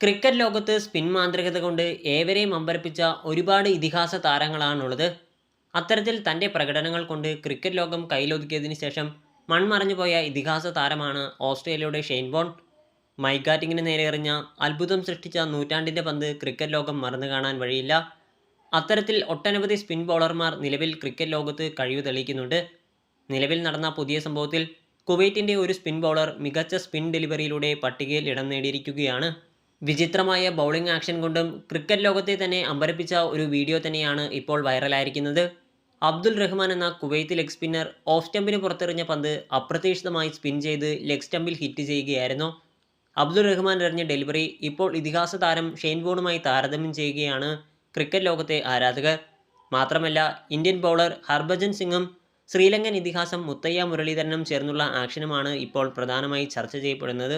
Cricket ലോകത്ത് spin മാന്ത്രികത കൊണ്ട് ഏവരെയും അമ്പരപ്പിച്ച ഒരുപാട് ഇതിഹാസ താരങ്ങളാണുള്ളത്. അത്തരത്തിൽ തൻ്റെ പ്രകടനങ്ങൾ കൊണ്ട് ക്രിക്കറ്റ് ലോകം കയ്യിലൊതുക്കിയതിനു ശേഷം മൺമറഞ്ഞുപോയ ഇതിഹാസ താരമാണ് ഓസ്ട്രേലിയയുടെ ഷെയ്ൻ വോൺ. മൈക്ക് ബാറ്റിങ്ങിന് നേരെ എറിഞ്ഞ അത്ഭുതം സൃഷ്ടിച്ച നൂറ്റാണ്ടിൻ്റെ പന്ത് ക്രിക്കറ്റ് ലോകം മറന്നു കാണാൻ വഴിയില്ല. അത്തരത്തിൽ ഒട്ടനവധി സ്പിൻ ബോളർമാർ നിലവിൽ ക്രിക്കറ്റ് ലോകത്ത് കഴിവ് തെളിയിക്കുന്നുണ്ട്. നിലവിൽ നടന്ന പുതിയ സംഭവത്തിൽ കുവൈറ്റിൻ്റെ ഒരു സ്പിൻ ബോളർ മികച്ച സ്പിൻ ഡെലിവറിയിലൂടെ പട്ടികയിൽ ഇടം നേടിയിരിക്കുകയാണ്. വിചിത്രമായ ബൗളിംഗ് ആക്ഷൻ കൊണ്ടും ക്രിക്കറ്റ് ലോകത്തെ തന്നെ അമ്പരപ്പിച്ച ഒരു വീഡിയോ തന്നെയാണ് ഇപ്പോൾ വൈറലായിരിക്കുന്നത്. അബ്ദുൽ റഹ്മാൻ എന്ന കുവൈത്ത് ലെഗ് സ്പിന്നർ ഓഫ് സ്റ്റമ്പിന് പുറത്തെറിഞ്ഞ പന്ത് അപ്രതീക്ഷിതമായി സ്പിൻ ചെയ്ത് ലെഗ് സ്റ്റമ്പിൽ ഹിറ്റ് ചെയ്യുകയായിരുന്നു. അബ്ദുൽ റഹ്മാൻ എറിഞ്ഞ ഡെലിവറി ഇപ്പോൾ ഇതിഹാസ താരം ഷെയ്ൻ വോണുമായി താരതമ്യം ചെയ്യുകയാണ് ക്രിക്കറ്റ് ലോകത്തെ ആരാധകർ. മാത്രമല്ല ഇന്ത്യൻ ബൗളർ ഹർഭജൻ സിംഗും ശ്രീലങ്കൻ ഇതിഹാസം മുത്തയ്യ മുരളീധരനും ചേർന്നുള്ള ആക്ഷനുമാണ് ഇപ്പോൾ പ്രധാനമായി ചർച്ച ചെയ്യപ്പെടുന്നത്.